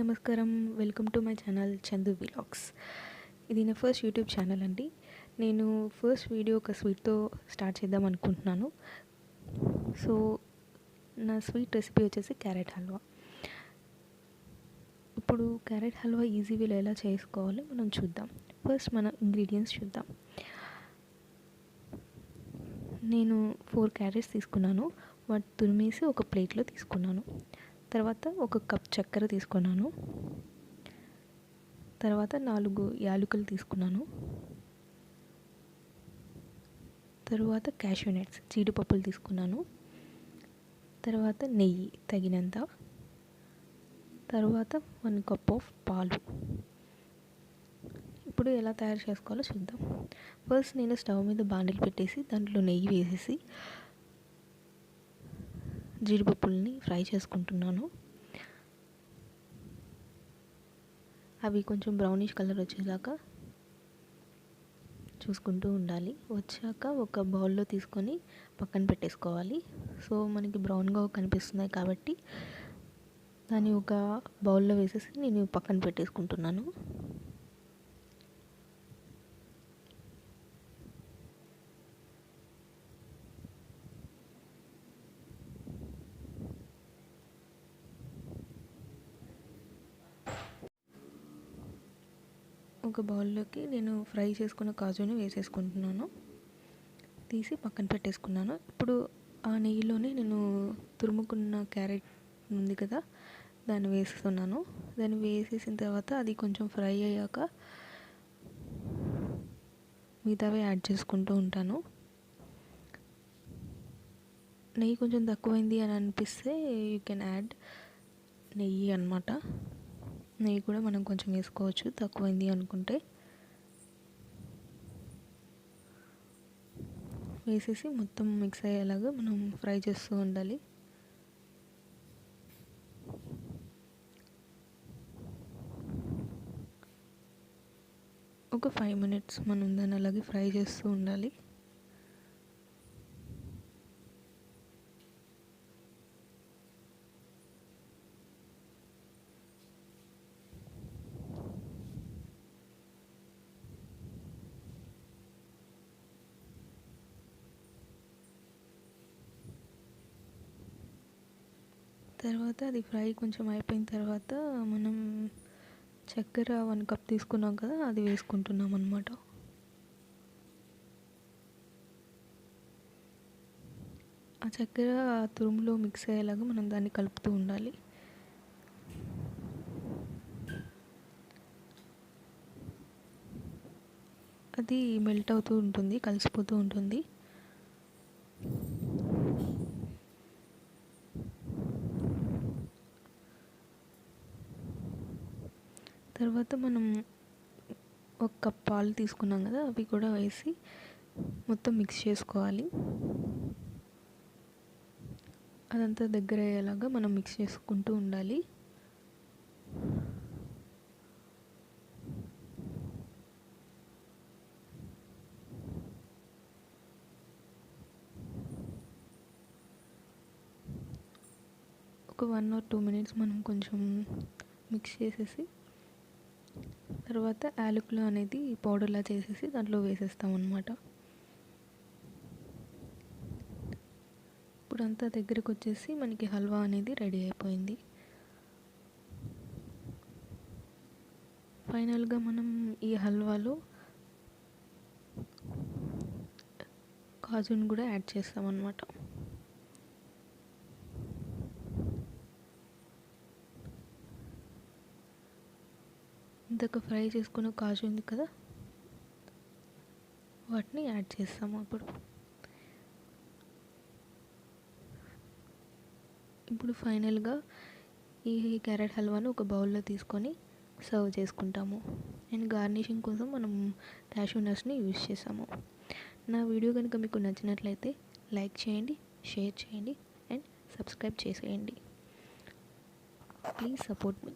నమస్కారం. Welcome to my channel Chandu vlogs. ఇది నా ఫస్ట్ యూట్యూబ్ ఛానల్ అండి. నేను ఫస్ట్ వీడియో ఒక స్వీట్తో స్టార్ట్ చేద్దాం అనుకుంటున్నాను. సో నా స్వీట్ రెసిపీ వచ్చేసి క్యారెట్ హల్వా. ఇప్పుడు క్యారెట్ హల్వా ఈజీ వేలో ఎలా చేసుకోవాలో మనం చూద్దాం. ఫస్ట్ మన ఇంగ్రీడియంట్స్ చూద్దాం. నేను 4 క్యారెట్స్ తీసుకున్నాను. వాటి తురిమేసి ఒక ప్లేట్లో తీసుకున్నాను. తర్వాత 1 కప్ చక్కెర తీసుకున్నాను. తర్వాత 4 యాలకులు తీసుకున్నాను. తర్వాత క్యాష్యూ నట్స్ జీడిపప్పులు తీసుకున్నాను. తర్వాత నెయ్యి తగినంత. తర్వాత 1 కప్ ఆఫ్ పాలు. ఇప్పుడు ఎలా తయారు చేసుకోవాలో చూద్దాం. ఫస్ట్ నేను స్టవ్ మీద బాండిల్ పెట్టేసి దాంట్లో నెయ్యి వేసేసి జీడిపప్పుల్ని ఫ్రై చేసుకుంటున్నాను. అవి కొంచెం బ్రౌనిష్ కలర్ వచ్చేదాకా చూసుకుంటూ ఉండాలి. వచ్చాక ఒక బౌల్లో తీసుకొని పక్కన పెట్టేసుకోవాలి. సో మనకి బ్రౌన్గా కనిపిస్తున్నాయి కాబట్టి దాన్ని ఒక బౌల్లో వేసేసి నేను పక్కన పెట్టేసుకుంటున్నాను. ఒక బౌల్లోకి నేను ఫ్రై చేసుకున్న కాజుని వేసేసుకుంటున్నాను. తీసి పక్కన పెట్టేసుకున్నాను. ఇప్పుడు ఆ నెయ్యిలోనే నేను తురుముకున్న క్యారెట్ ఉంది కదా, దాన్ని వేస్తున్నాను. దాన్ని వేసేసిన తర్వాత అది కొంచెం ఫ్రై అయ్యాక మిగతావి యాడ్ చేసుకుంటూ ఉంటాను. నెయ్యి కొంచెం తక్కువైంది అని అనిపిస్తే యూ కెన్ యాడ్ నెయ్యి అన్నమాట. నెయ్యి కూడా మనం కొంచెం వేసుకోవచ్చు తక్కువైంది అనుకుంటే. వేసేసి మొత్తం మిక్స్ అయ్యేలాగా మనం ఫ్రై చేస్తూ ఉండాలి. ఒక 5 minutes మనం దాన్ని అలాగే ఫ్రై చేస్తూ ఉండాలి. తర్వాత అది ఫ్రై కొంచెం అయిపోయిన తర్వాత మనం చక్కెర 1 కప్ తీసుకున్నాం కదా, అది వేసుకుంటున్నాం అన్నమాట. ఆ చక్కెర ఆ తురుములో మిక్స్ అయ్యేలాగా మనం దాన్ని కలుపుతూ ఉండాలి. అది మెల్ట్ అవుతూ ఉంటుంది, కలిసిపోతూ ఉంటుంది. తర్వాత మనం 1 కప్ పాలు తీసుకున్నాం కదా, అవి కూడా వేసి మొత్తం మిక్స్ చేసుకోవాలి. అదంతా దగ్గర అయ్యేలాగా మనం మిక్స్ చేసుకుంటూ ఉండాలి. ఒక 1 or 2 minutes మనం కొంచెం మిక్స్ చేసేసి తర్వాత యాలకులు అనేది పౌడర్లా చేసేసి దాంట్లో వేసేస్తాం అన్నమాట. ఇప్పుడు అంతా దగ్గరకు వచ్చేసి మనకి హల్వా అనేది రెడీ అయిపోయింది. ఫైనల్గా మనం ఈ హల్వాలో కాజుని కూడా యాడ్ చేస్తాం అన్నమాట. ఇంతక ఫ్రై చేసుకున్న కాజు ఉంది కదా, వాటిని యాడ్ చేస్తాము. ఇప్పుడు ఫైనల్గా ఈ క్యారెట్ హల్వాను ఒక బౌల్లో తీసుకొని సర్వ్ చేసుకుంటాము. అండ్ గార్నిషింగ్ కోసం మనం క్యాష్యూ నట్స్ని యూజ్ చేసాము. నా వీడియో కనుక మీకు నచ్చినట్లయితే లైక్ చేయండి, షేర్ చేయండి అండ్ సబ్స్క్రైబ్ చేసేయండి. Please support me.